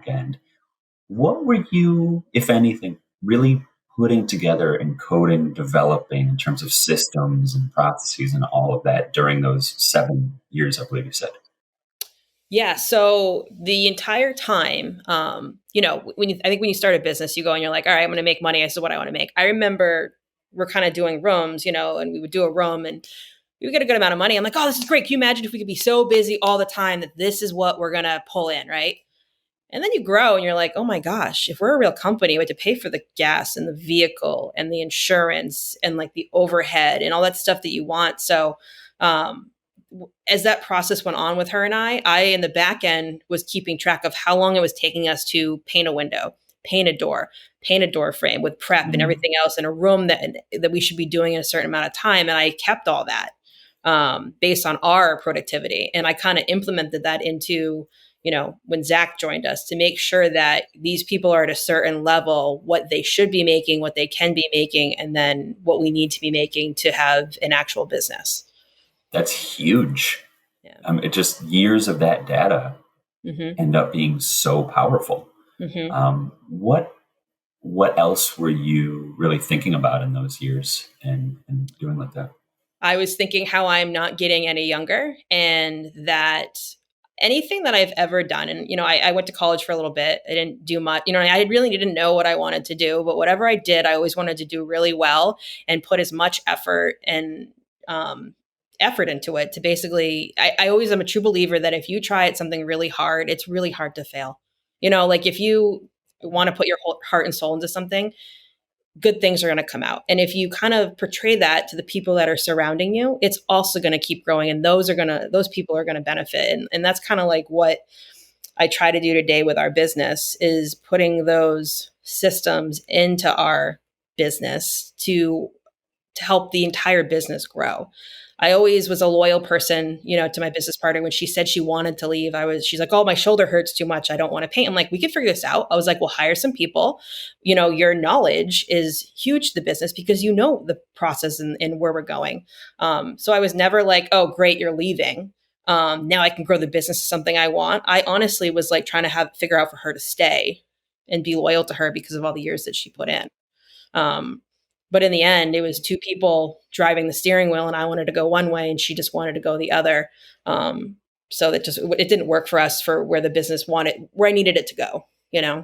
end. What were you, if anything, really putting together and coding, developing in terms of systems and processes and all of that during those 7 years, I believe you said? Yeah. So the entire time, I think when you start a business, you go and you're like, all right, I'm going to make money. This is what I want to make. I remember we're kind of doing rooms, and we would do a room and we would get a good amount of money. I'm like, oh, this is great. Can you imagine if we could be so busy all the time that this is what we're going to pull in, right? And then you grow and you're like, oh my gosh, if we're a real company, we have to pay for the gas and the vehicle and the insurance and like the overhead and all that stuff that you want. So, um, as that process went on with her and I in the back end was keeping track of how long it was taking us to paint a window, paint a door frame with prep and Mhm. everything else in a room that we should be doing in a certain amount of time. And I kept all that based on our productivity. And I kind of implemented that into, when Zach joined us to make sure that these people are at a certain level, what they should be making, what they can be making, and then what we need to be making to have an actual business. That's huge. Yeah. It just years of that data Hmm. end up being so powerful. Hmm. What else were you really thinking about in those years and doing like that? I was thinking how I'm not getting any younger and that anything that I've ever done, and, I went to college for a little bit. I didn't do much, I really didn't know what I wanted to do, but whatever I did, I always wanted to do really well and put as much um, effort into it to basically, I always am a true believer that if you try at something really hard, it's really hard to fail. Like if you want to put your whole heart and soul into something, good things are going to come out. And if you kind of portray that to the people that are surrounding you, it's also going to keep growing. And those people are going to benefit. And that's kind of like what I try to do today with our business is putting those systems into our business to help the entire business grow. I always was a loyal person, to my business partner. When she said she wanted to leave, she's like, oh, my shoulder hurts too much. I don't want to paint. I'm like, we can figure this out. I was like, we'll hire some people. Your knowledge is huge to the business because you know the process and where we're going. So I was never like, oh, great, you're leaving. Now I can grow the business to something I want. I honestly was like trying to figure out for her to stay and be loyal to her because of all the years that she put in. Um, but in the end, it was two people driving the steering wheel, and I wanted to go one way, and she just wanted to go the other. So it didn't work for us for where the business wanted, where I needed it to go. So.